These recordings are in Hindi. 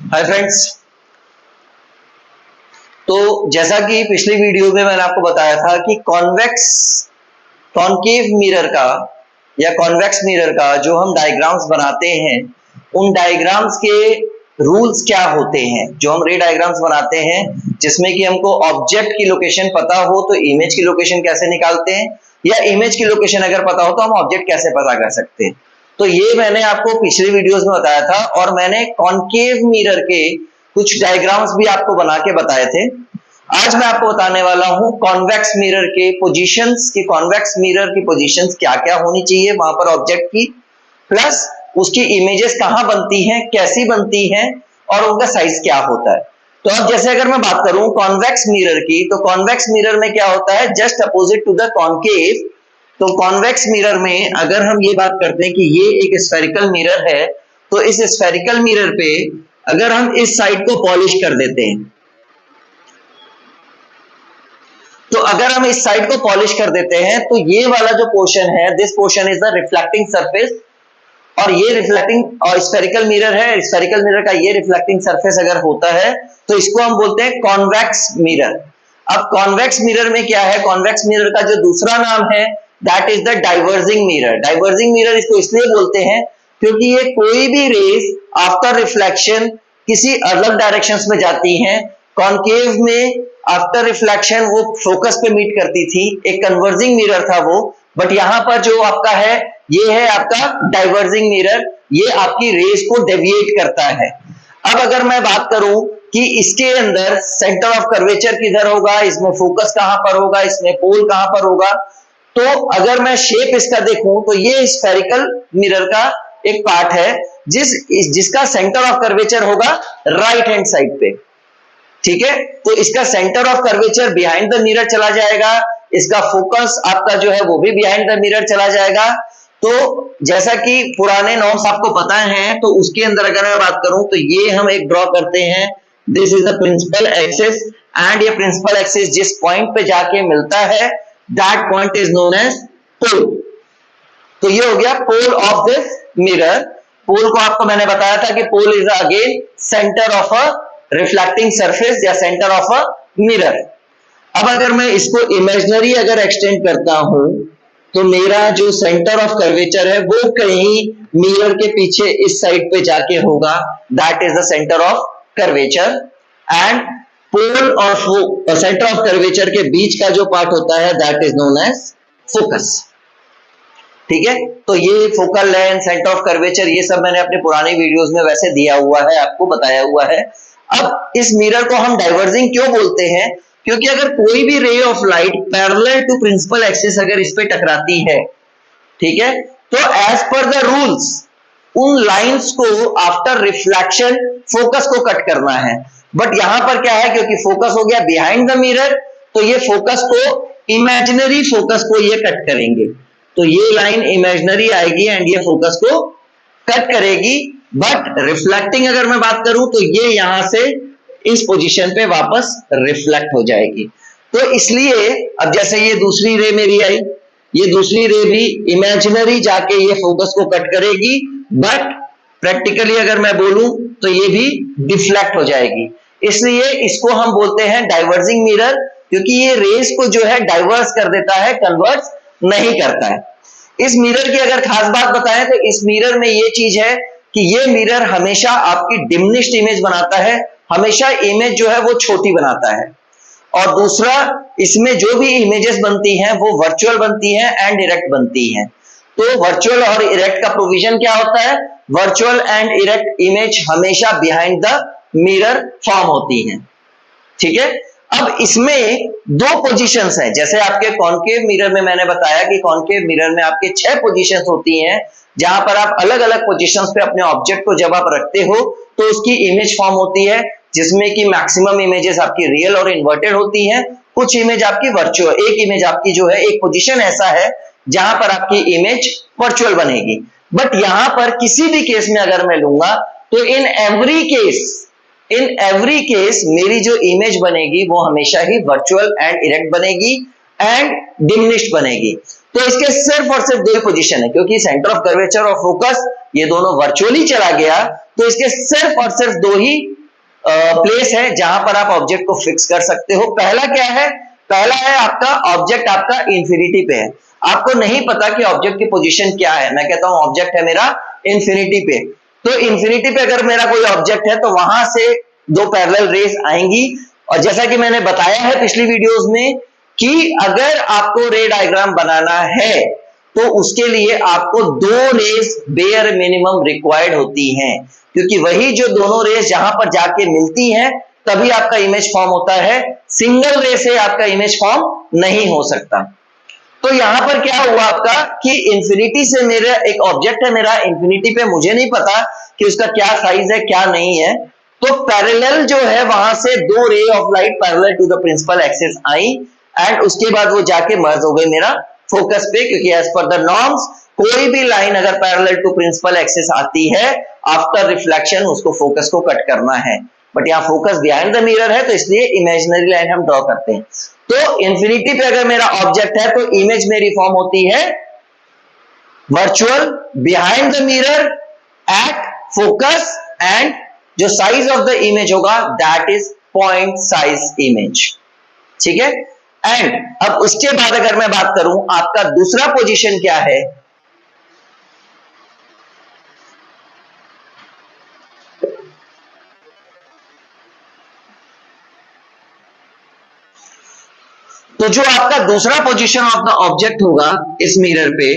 Hi friends. तो जैसा कि पिछली वीडियो में मैंने आपको बताया था कि कॉनकेव मिरर का या कॉन्वेक्स मिरर का जो हम डायग्राम्स बनाते हैं, उन डायग्राम्स के रूल्स क्या होते हैं। जो हम रे डायग्राम्स बनाते हैं जिसमें कि हमको ऑब्जेक्ट की लोकेशन पता हो तो इमेज की लोकेशन कैसे निकालते हैं, या इमेज की लोकेशन अगर पता हो तो हम ऑब्जेक्ट कैसे पता कर सकते हैं। तो ये मैंने आपको पिछले वीडियोस में बताया था, और मैंने कॉनकेव मिरर के कुछ डायग्राम्स भी आपको बना के बताए थे। आज मैं आपको बताने वाला हूं कॉन्वेक्स मिरर के पोजीशंस की, कॉन्वेक्स मिरर की पोजीशंस क्या क्या होनी चाहिए वहां पर ऑब्जेक्ट की, प्लस उसकी इमेजेस कहां बनती हैं, कैसी बनती हैं, और उनका साइज क्या होता है। तो अब जैसे अगर मैं बात करूं कॉन्वेक्स मिरर की, तो कॉन्वेक्स मिरर में क्या होता है, just opposite to the concave. तो कॉन्वेक्स मिरर में अगर हम ये बात करते हैं कि ये एक स्फेरिकल मिरर है, तो इस स्फेरिकल मिरर पे अगर हम इस साइड को पॉलिश कर देते हैं, तो अगर हम इस साइड को पॉलिश कर देते हैं तो ये वाला जो पोर्शन है, this portion is the reflecting surface, और ये रिफ्लेक्टिंग और स्फेरिकल मिरर है, स्फेरिकल मिरर का ये रिफ्लेक्टिंग सरफेस अगर होता है तो इसको हम बोलते हैं कॉन्वेक्स मिरर। अब कॉन्वेक्स मिरर में क्या है, कॉन्वेक्स मिरर का जो दूसरा नाम है that is the diverging mirror. Diverging mirror इसको इसलिए बोलते हैं क्योंकि ये कोई भी रेज आफ्टर रिफ्लेक्शन किसी अलग डायरेक्शंस में जाती हैं। कॉनकेव में आफ्टर रिफ्लेक्शन वो फोकस पे मीट करती थी, एक कन्वर्जिंग मिरर था वो, बट यहां पर जो आपका है ये है आपका डाइवर्जिंग मिरर, ये आपकी रेस को डेविएट करता है। अब अगर मैं बात करूं कि इसके अंदर सेंटर ऑफ कर्वेचर किधर होगा, इसमें फोकस कहां पर होगा, इसमें पोल कहां पर होगा, तो अगर मैं शेप इसका देखूं तो ये स्फेरिकल मिरर का एक पार्ट है जिसका सेंटर ऑफ कर्वेचर होगा राइट हैंड साइड पे। ठीक है, तो इसका centre of curvature behind the mirror चला जाएगा, इसका फोकस आपका जो है वो भी बिहाइंड द मिरर चला जाएगा। तो जैसा कि पुराने नॉर्म्स आपको पता हैं, तो उसके अंदर अगर मैं बात करूं तो ये हम एक ड्रॉ करते हैं, this is the principal axis, and ये प्रिंसिपल एक्सिस जिस पॉइंट पे जाके मिलता है that point is known as pole. तो ये हो गया pole of this mirror. Pole को आपको मैंने बताया था कि pole is again centre of a reflecting surface या सेंटर ऑफ अ मिरर। अब अगर मैं इसको इमेजिनरी अगर एक्सटेंड करता हूं तो मेरा जो सेंटर ऑफ कर्वेचर है वो कहीं मिरर के पीछे इस साइड पे जाके होगा, that is the centre of curvature. And pole और सेंटर ऑफ कर्वेचर के बीच का जो पार्ट होता है that is known as focus. ठीक है, तो ये focal length, centre of curvature, ये सब मैंने अपने पुराने वीडियोस में वैसे दिया हुआ है, आपको बताया हुआ है। अब इस मिरर को हम डाइवर्जिंग क्यों बोलते हैं, क्योंकि अगर कोई भी ray of light parallel to principal axis अगर इस पे टकराती है, ठीक है, तो एज पर द रूल्स उन लाइंस को आफ्टर रिफ्लेक्शन फोकस को कट करना है। बट यहां पर क्या है, क्योंकि फोकस हो गया बिहाइंड द मिरर, तो ये फोकस को, इमेजिनरी फोकस को ये कट करेंगे। तो ये लाइन इमेजिनरी आएगी एंड ये फोकस को कट करेगी। बट रिफ्लेक्टिंग अगर मैं बात करूं तो ये यहां से इस पोजीशन पे वापस रिफ्लेक्ट हो जाएगी। तो इसलिए अब जैसे ये दूसरी रे मेरी आई, ये दूसरी रे भी इमेजिनरी जाके ये फोकस को कट करेगी, बट प्रैक्टिकली अगर मैं बोलूं तो ये भी डिफ्लेक्ट हो जाएगी। इसलिए इसको हम बोलते हैं डाइवर्जिंग मिरर, क्योंकि ये रेस को जो है डाइवर्स कर देता है, कन्वर्ट नहीं करता है। इस मिरर की अगर खास बात बताएं तो इस मिरर में ये चीज है कि ये मिरर हमेशा आपकी डिमिनिश्ड इमेज बनाता है, हमेशा इमेज जो है वो छोटी बनाता है। और दूसरा, इसमें जो भी इमेजेस बनती हैं वो वर्चुअल बनती हैं एंड इरेक्ट बनती हैं। तो वर्चुअल और इरेक्ट का प्रोविजन क्या होता है, वर्चुअल एंड इरेक्ट इमेज हमेशा बिहाइंड द मिरर फॉर्म होती हैं। ठीक है, अब इसमें दो पोजीशंस हैं, जैसे आपके कॉनकेव मिरर में मैंने बताया कि कॉनकेव मिरर में आपके 6 पोजीशंस होती हैं, जहां पर आप अलग अलग पोजीशंस पे अपने ऑब्जेक्ट को जब आप रखते हो तो उसकी इमेज फॉर्म होती है, जिसमें कि मैक्सिमम इमेजेस आपकी रियल और इन्वर्टेड होती हैं, कुछ इमेज आपकी वर्चुअल, एक इमेज आपकी जो है, एक पोजीशन ऐसा है जहां पर आपकी इमेज वर्चुअल बनेगी। बट यहां पर किसी भी केस में अगर मैं लूंगा तो इन एवरी केस मेरी जो इमेज बनेगी वो हमेशा ही वर्चुअल एंड इरेक्ट बनेगी एंड डिमिनिश्ड बनेगी। तो इसके सिर्फ और सिर्फ दो ही पोजीशन है, क्योंकि सेंटर ऑफ कर्वेचर और फोकस ये दोनों वर्चुअली चला गया, तो इसके सिर्फ और सिर्फ दो ही प्लेस है जहां पर आप ऑब्जेक्ट को फिक्स कर सकते हो। पहला क्या है? पहला है आपका ऑब्जेक्ट आपका इंफिनिटी पे है, आपको नहीं पता कि ऑब्जेक्ट की पोजीशन क्या है। मैं कहता हूं ऑब्जेक्ट है मेरा इंफिनिटी पे, तो इंफिनिटी पे अगर मेरा कोई ऑब्जेक्ट है तो वहां से दो पैरेलल रेज आएंगी। और जैसा कि मैंने बताया है पिछली वीडियोस में कि अगर आपको रे डायग्राम बनाना है तो उसके लिए आपको दो रेज बेयर मिनिमम रिक्वायर्ड होती हैं, क्योंकि वही जो दोनों रेज जहां पर जाके मिलती हैं तभी आपका इमेज फॉर्म होता है। सिंगल रे से आपका इमेज फॉर्म नहीं हो सकता। तो यहां पर क्या हुआ आपका कि इंफिनिटी से मेरा एक ऑब्जेक्ट है, मेरा इंफिनिटी पे मुझे नहीं पता कि उसका क्या साइज है क्या नहीं है, तो पैरेलल जो है वहां से दो ray of light parallel to the principal axis आई एंड उसके बाद वो जाके मर्ज हो गई मेरा फोकस पे, क्योंकि एज पर द नॉर्म्स कोई भी लाइन अगर पैरेलल टू प्रिंसिपल एक्सिस आती है आफ्टर रिफ्लेक्शन उसको फोकस को कट करना है। बट यहाँ फोकस बिहाइंड द मिरर है तो इसलिए इमेजिनरी लाइन हम ड्रॉ करते हैं। तो इंफिनिटी पे अगर मेरा ऑब्जेक्ट है तो इमेज मेरी फॉर्म होती है virtual behind the mirror at focus and जो साइज ऑफ द इमेज होगा that is point size image. ठीक है। एंड अब उसके बाद अगर मैं बात करूं आपका दूसरा पोजीशन क्या है, तो जो आपका दूसरा पोजीशन ऑफ द ऑब्जेक्ट होगा इस मिरर पे,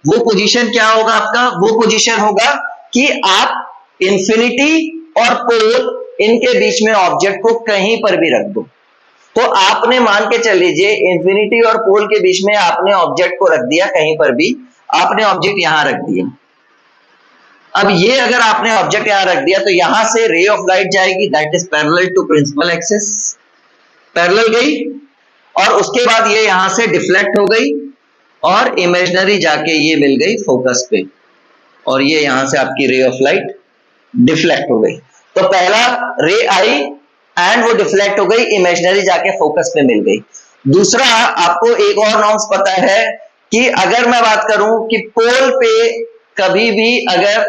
वो पोजीशन क्या होगा आपका? वो पोजीशन होगा कि आप इंफिनिटी और पोल इनके बीच में ऑब्जेक्ट को कहीं पर भी रख दो। तो आपने मान के चल लीजिए इंफिनिटी और पोल के बीच में आपने ऑब्जेक्ट को रख दिया, कहीं पर भी आपने ऑब्जेक्ट यहां रख दिया। अब ये अगर आपने ऑब्जेक्ट यहां रख दिया तो यहां से रे ऑफ लाइट जाएगी that is parallel to principal axis, parallel गई और उसके बाद ये यहां से डिफ्लेक्ट हो गई और इमेजिनरी जाके ये मिल गई फोकस पे और ये यहां से आपकी रे ऑफ लाइट डिफ्लेक्ट हो गई। तो पहला रे आई एंड वो डिफ्लेक्ट हो गई, इमेजिनरी जाके फोकस पे मिल गई। दूसरा आपको एक और नॉर्म्स पता है कि अगर मैं बात करूं कि पोल पे कभी भी अगर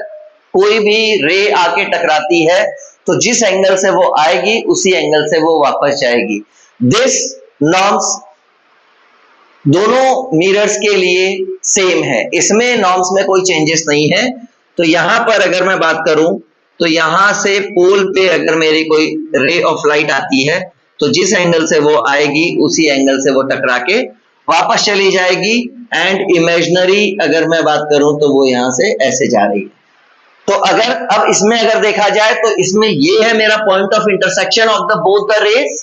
कोई भी रे आके टकराती है तो जिस एंगल से वो आएगी उसी एंगल से वो वापस जाएगी। दिस नॉर्म्स दोनों मिरर्स के लिए सेम है, इसमें नॉर्म्स में कोई चेंजेस नहीं है। तो यहां पर अगर मैं बात करूं तो यहां से पोल पे अगर मेरी कोई रे ऑफ लाइट आती है तो जिस एंगल से वो आएगी उसी एंगल से वो टकरा के वापस चली जाएगी एंड इमेजिनरी अगर मैं बात करूं तो वो यहां से ऐसे जा रही है। तो अगर अब इसमें अगर देखा जाए तो इसमें ये है मेरा point of intersection of the both the rays.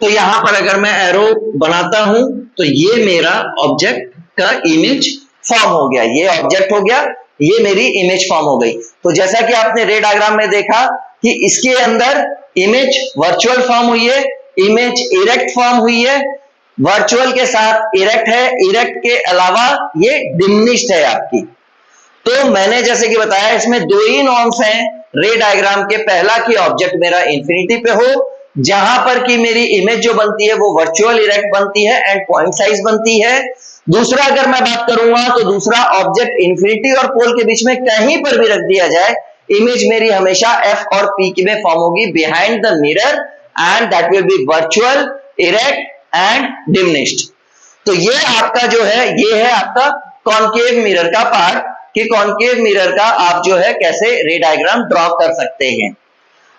तो यहां पर अगर मैं एरो बनाता हूं तो ये मेरा ऑब्जेक्ट का इमेज फॉर्म हो गया, ये ऑब्जेक्ट हो गया, ये मेरी इमेज फॉर्म हो गई। तो जैसा कि आपने रे डायग्राम में देखा कि इसके अंदर इमेज वर्चुअल फॉर्म हुई है, इमेज इरेक्ट फॉर्म हुई है, वर्चुअल के साथ इरेक्ट है, इरेक्ट के अलावा ये डिमिनिश्ड है आपकी। तो मैंने जैसे कि बताया इसमें दो ही नॉर्म्स हैं रे डायग्राम के। पहला कि ऑब्जेक्ट मेरा इंफिनिटी पे हो जहां पर कि मेरी इमेज जो बनती है वो वर्चुअल इरेक्ट बनती है एंड पॉइंट साइज बनती है। दूसरा अगर मैं बात करूंगा तो दूसरा ऑब्जेक्ट इंफिनिटी और पोल के बीच में कहीं पर भी रख दिया जाए इमेज मेरी हमेशा एफ और पी की में फॉर्म होगी behind the mirror and that will be virtual erect and diminished. तो ये आपका जो है ये है आपका कॉनकेव मिरर का पार्ट कि कॉनकेव मिरर का आप जो है कैसे रे डायग्राम ड्रॉ कर सकते हैं।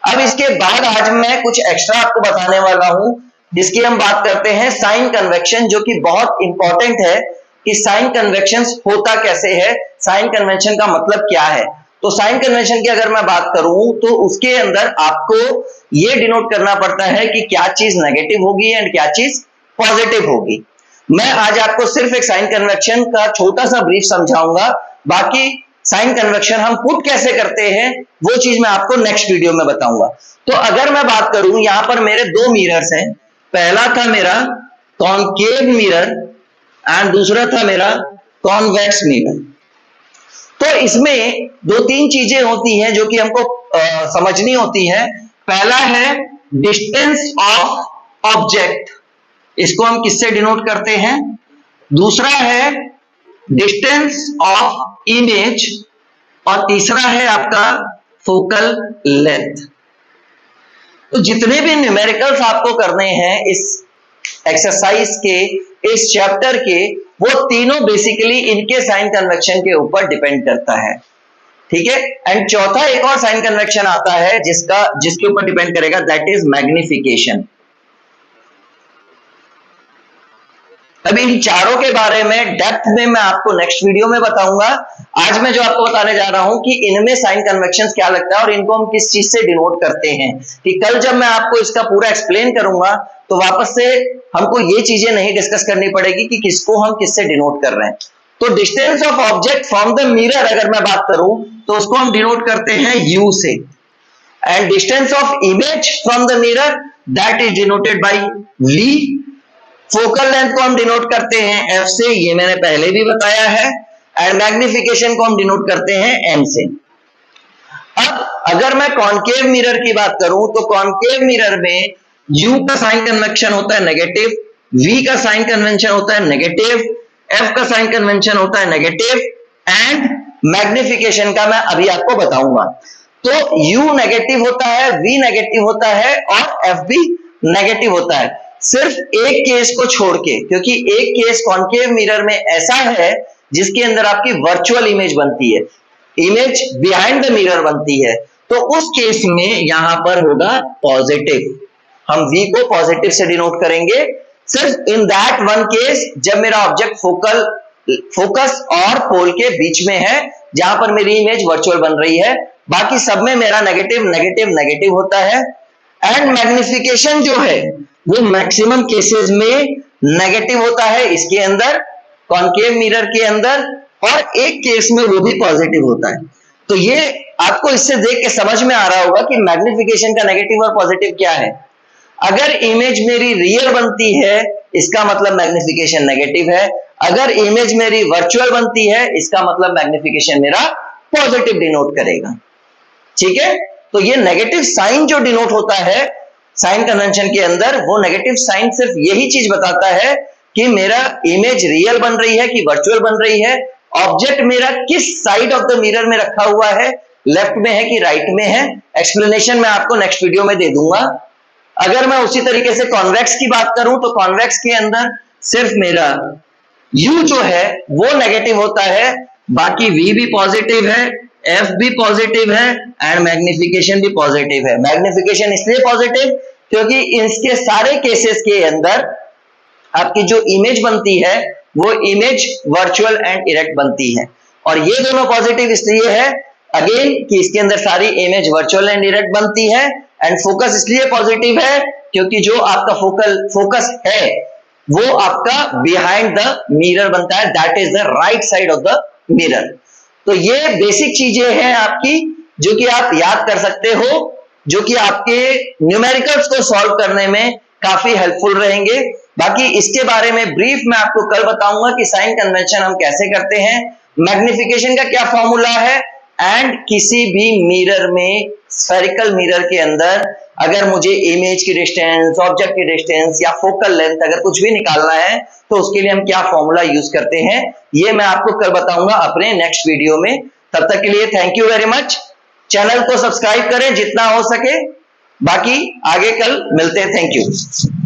अब इसके बाद आज मैं कुछ एक्स्ट्रा आपको बताने वाला हूं जिसकी हम बात करते हैं साइन कन्वेक्शन, जो कि बहुत इंपॉर्टेंट है कि साइन कन्वेक्शन होता कैसे है, साइन कन्वेंशन का मतलब क्या है। तो साइन कन्वेंशन की अगर मैं बात करूं तो उसके अंदर आपको ये डिनोट करना पड़ता है कि क्या चीज नेगेटिव होगी एंड क्या चीज पॉजिटिव होगी। मैं आज आपको सिर्फ एक साइन कन्वेक्शन का छोटा सा ब्रीफ समझाऊंगा, बाकी साइन कन्वेक्शन हम पुट कैसे करते हैं वो चीज मैं आपको नेक्स्ट वीडियो में बताऊंगा। तो अगर मैं बात करूं यहां पर मेरे दो मिरर्स हैं, पहला था मेरा कॉनकेव मिरर एंड दूसरा था मेरा कॉन्वेक्स मिरर। तो इसमें दो तीन चीजें होती हैं जो कि हमको समझनी होती है। पहला है डिस्टेंस ऑफ ऑब्जेक्ट, इसको हम किससे डिनोट करते हैं। दूसरा है डिस्टेंस ऑफ इमेज और तीसरा है आपका फोकल लेंथ। तो जितने भी न्यूमेरिकल्स आपको करने हैं इस एक्सरसाइज के, इस चैप्टर के, वो तीनों बेसिकली इनके साइन कन्वेक्शन के ऊपर डिपेंड करता है, ठीक है। एंड चौथा एक और साइन कन्वेक्शन आता है जिसके ऊपर डिपेंड करेगा, दैट इज मैग्निफिकेशन। अभी इन चारों के बारे में डेप्थ में मैं आपको नेक्स्ट वीडियो में बताऊंगा। आज मैं जो आपको बताने जा रहा हूं कि इनमें साइन कन्वेक्शंस क्या लगता है और इनको हम किस चीज से डिनोट करते हैं, कि कल जब मैं आपको इसका पूरा एक्सप्लेन करूंगा तो वापस से हमको ये चीजें नहीं डिस्कस करनी पड़ेगी कि किसको हम किससे डिनोट कर रहे हैं। तो distance of object from the mirror अगर मैं बात करूं तो उसको हम डिनोट करते हैं u से, and distance of image from the mirror that is denoted by v। Focal length को हम डिनोट करते हैं f से, ये मैंने पहले भी बताया है, एंड मैग्निफिकेशन को हम डिनोट करते हैं m से। अब अगर मैं कॉनकेव मिरर की बात करूं तो कॉनकेव मिरर में u का साइन कन्वेक्शन होता है नेगेटिव, v का साइन कन्वेंशन होता है नेगेटिव, f का साइन कन्वेंशन होता है नेगेटिव, एंड मैग्निफिकेशन का मैं अभी आपको बताऊंगा। तो u नेगेटिव होता है, v नेगेटिव होता है और f भी नेगेटिव होता है, सिर्फ एक केस को छोड़ के, क्योंकि एक केस कॉनकेव मिरर में ऐसा है जिसके अंदर आपकी वर्चुअल इमेज बनती है, इमेज बिहाइंड द मिरर बनती है, तो उस केस में यहां पर होगा पॉजिटिव, हम v को पॉजिटिव से डिनोट करेंगे। सिर्फ इन दैट वन केस जब मेरा ऑब्जेक्ट फोकस और पोल के बीच में है, जहां पर मेरी इमेज वर्चुअल बन रही है, बाकी सब में मेरा नेगेटिव नेगेटिव नेगेटिव होता है। एंड मैग्निफिकेशन जो है वो मैक्सिमम केसेस में नेगेटिव होता है इसके अंदर, कॉनकेव मिरर के अंदर, और एक केस में वो भी पॉजिटिव होता है। तो ये आपको इससे देख के समझ में आ रहा होगा कि मैग्निफिकेशन का नेगेटिव और पॉजिटिव क्या है। अगर इमेज मेरी रियल बनती है इसका मतलब मैग्निफिकेशन नेगेटिव है, अगर इमेज मेरी वर्चुअल बनती है इसका मतलब मैग्निफिकेशन मेरा पॉजिटिव डिनोट करेगा, ठीक है। तो ये नेगेटिव साइन जो डिनोट होता है साइन कन्वेंशन के अंदर, वो नेगेटिव साइन सिर्फ यही चीज बताता है कि मेरा इमेज रियल बन रही है कि वर्चुअल बन रही है, ऑब्जेक्ट मेरा किस साइड ऑफ द मिरर में रखा हुआ है, लेफ्ट में है कि राइट में है। एक्सप्लेनेशन मैं आपको नेक्स्ट वीडियो में दे दूंगा। अगर मैं उसी तरीके से कॉन्वेक्स की बात करूं तो कॉन्वेक्स के अंदर सिर्फ मेरा u जो है वो नेगेटिव होता है, बाकी v भी पॉजिटिव है, f भी पॉजिटिव है, एंड मैग्निफिकेशन भी पॉजिटिव है। मैग्निफिकेशन इसलिए पॉजिटिव क्योंकि इसके सारे केसेस के अंदर आपकी जो इमेज बनती है वो इमेज वर्चुअल एंड इरेक्ट बनती है, और ये दोनों पॉजिटिव इसलिए है अगेन कि इसके अंदर सारी इमेज वर्चुअल एंड इरेक्ट बनती है। एंड फोकस इसलिए पॉजिटिव है क्योंकि जो आपका फोकस है वो आपका बिहाइंड द मिरर बनता है, that is the right side of the mirror. तो ये बेसिक चीजें हैं आपकी जो कि आप याद कर सकते हो, जो कि आपके न्यूमेरिकल्स को सॉल्व करने में काफी हेल्पफुल रहेंगे। बाकी इसके बारे में ब्रीफ मैं आपको कल बताऊंगा कि साइन कन्वेंशन हम कैसे करते हैं, मैग्निफिकेशन का क्या फॉर्मूला है, एंड किसी भी मिरर में स्फेरिकल मिरर के अंदर अगर मुझे इमेज की डिस्टेंस, ऑब्जेक्ट की डिस्टेंस या फोकल लेंथ अगर कुछ भी निकालना है तो उसके लिए हम क्या फॉर्मूला यूज करते हैं, ये मैं आपको कल बताऊंगा अपने नेक्स्ट वीडियो में। तब तक के लिए thank you very much. Channel को सब्सक्राइब करें जितना हो सके, बाकी आगे कल मिलते हैं। Thank you.